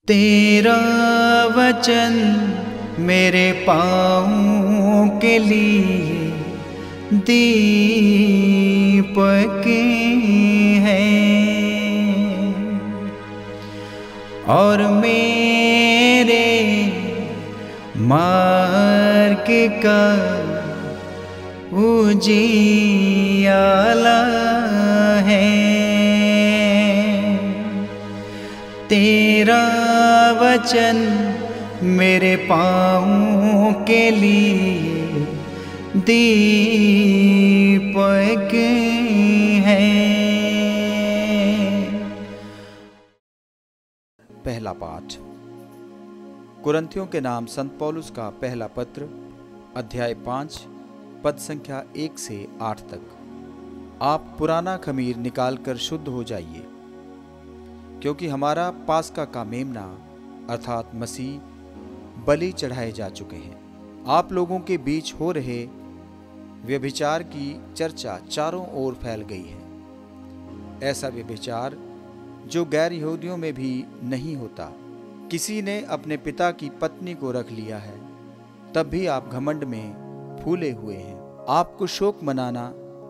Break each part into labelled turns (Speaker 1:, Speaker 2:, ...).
Speaker 1: तेरा वचन मेरे पाँव के लिए दीपक है और मेरे मार्ग का उजियाला है। तेरा वचन मेरे पाँव के लिए दीपक है।
Speaker 2: पहला पाठ कुरिन्थियों के नाम संत पौलुस का पहला पत्र, अध्याय 5, पद संख्या 1 से 8 तक। आप पुराना खमीर निकालकर शुद्ध हो जाइए, क्योंकि हमारा पास्का का मेमना अर्थात मसीह बलि चढ़ाए जा चुके हैं। आप लोगों के बीच हो रहे व्यभिचार की चर्चा चारों ओर फैल गई है। ऐसा व्यभिचार जो गैर यहूदियों में भी नहीं होता। किसी ने अपने पिता की पत्नी को रख लिया है, तब भी आप घमंड में फूले हुए हैं। आपको शोक मनाना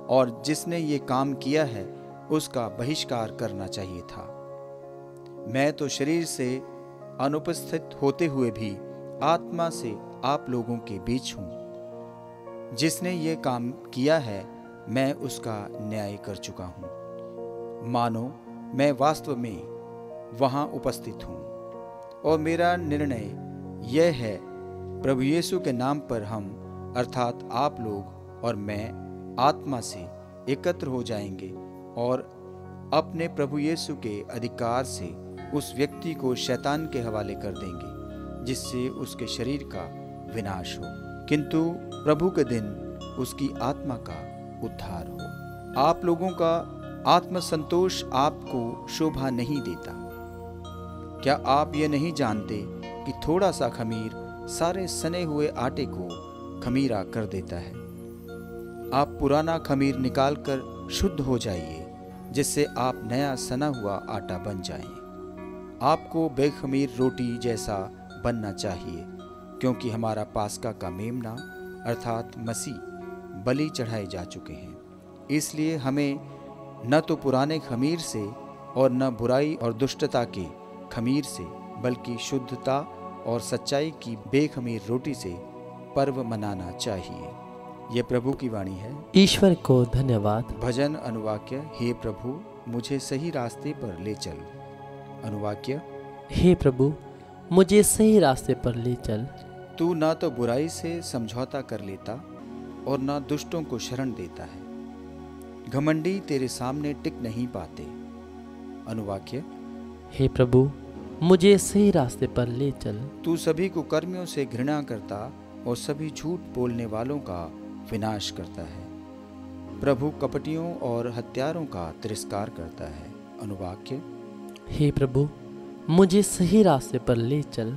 Speaker 2: और जिसने ये काम किया है उसका बहिष्कार करना चाहिए था। मैं तो शरीर से अनुपस्थित होते हुए भी आत्मा से आप लोगों के बीच हूँ। जिसने ये काम किया है मैं उसका न्याय कर चुका हूँ, मानो मैं वास्तव में वहाँ उपस्थित हूँ। और मेरा निर्णय यह है, प्रभु यीशु के नाम पर हम अर्थात आप लोग और मैं आत्मा से एकत्र हो जाएंगे और अपने प्रभु यीशु के अधिकार से उस व्यक्ति को शैतान के हवाले कर देंगे, जिससे उसके शरीर का विनाश हो, किंतु प्रभु के दिन उसकी आत्मा का उद्धार हो। आप लोगों का आत्मसंतोष आपको शोभा नहीं देता। क्या आप ये नहीं जानते कि थोड़ा सा खमीर सारे सने हुए आटे को खमीरा कर देता है? आप पुराना खमीर निकालकर शुद्ध हो जाइए, जिससे आप नया सना हुआ आटा बन जाएं। आपको बेखमीर रोटी जैसा बनना चाहिए, क्योंकि हमारा पास्का का मेमना अर्थात मसीह बलि चढ़ाए जा चुके हैं। इसलिए हमें न तो पुराने खमीर से और न बुराई और दुष्टता के खमीर से, बल्कि शुद्धता और सच्चाई की बेखमीर रोटी से पर्व मनाना चाहिए। ये प्रभु की वाणी है।
Speaker 3: ईश्वर को धन्यवाद।
Speaker 2: भजन अनुवाक्य, हे प्रभु मुझे सही रास्ते पर ले चल। अनुवाक्य,
Speaker 3: हे प्रभु मुझे सही रास्ते पर ले चल।
Speaker 2: तू न तो बुराई से समझौता कर लेता और न दुष्टों को शरण देता है। घमंडी तेरे सामने टिक नहीं पाते। अनुवाक्य,
Speaker 3: हे प्रभु मुझे सही रास्ते पर ले चल।
Speaker 2: तू सभी कुकर्मियों से घृणा करता और सभी झूठ बोलने वालों का विनाश करता है। प्रभु कपटियों और हत्यारों का तिरस्कार करता है। अनुवाक्य,
Speaker 3: हे प्रभु मुझे सही रास्ते पर ले चल।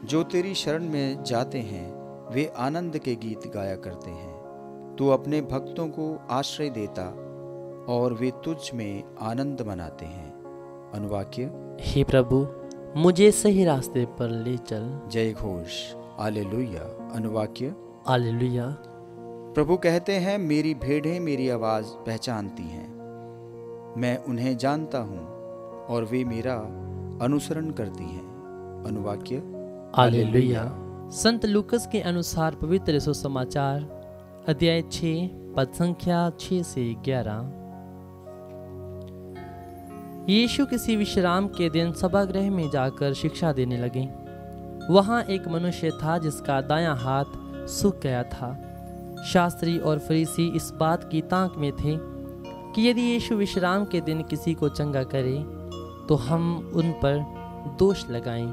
Speaker 2: जो तेरी शरण में जाते हैं वे आनंद के गीत गाया करते हैं। तू अपने भक्तों को आश्रय देता और वे तुझ में आनंद मनाते हैं। अनुवाक्य,
Speaker 3: हे प्रभु मुझे सही रास्ते पर ले चल।
Speaker 2: जय घोष, हालेलुया। अनुवाक्य,
Speaker 3: हालेलुया।
Speaker 2: प्रभु कहते हैं, मेरी भेड़ें मेरी आवाज़ पहचानती हैं, मैं उन्हें जानता हूँ और वे मेरा अनुसरण करती हैं। अनुवाक्य,
Speaker 3: हालेलुया। संत लूकस के अनुसार पवित्र सुसमाचार अध्याय 6 पद संख्या 6 से 11। यीशु किसी विश्राम के दिन सभागृह में जाकर शिक्षा देने लगे। वहाँ एक मनुष्य था जिसका दायां हाथ सूख गया था। शास्त्री और फरीसी इस बात की ताक में थे कि यदि यीशु विश्राम के दिन किसी को चंगा करे तो हम उन पर दोष लगाएं।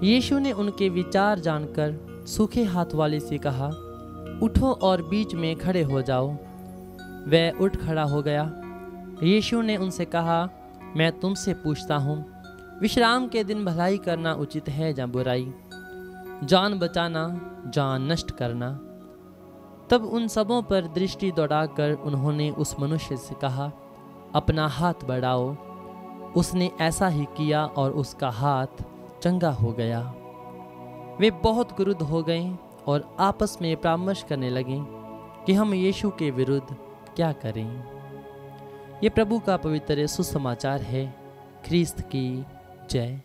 Speaker 3: यीशु ने उनके विचार जानकर सूखे हाथ वाले से कहा, उठो और बीच में खड़े हो जाओ। वह उठ खड़ा हो गया। यीशु ने उनसे कहा, मैं तुमसे पूछता हूँ, विश्राम के दिन भलाई करना उचित है या बुराई, जान बचाना, जान नष्ट करना? तब उन सबों पर दृष्टि दौड़ाकर उन्होंने उस मनुष्य से कहा, अपना हाथ बढ़ाओ। उसने ऐसा ही किया और उसका हाथ चंगा हो गया। वे बहुत क्रुद्ध हो गए और आपस में परामर्श करने लगे कि हम यीशु के विरुद्ध क्या करें। ये प्रभु का पवित्र सुसमाचार है। ख्रीस्त की जय।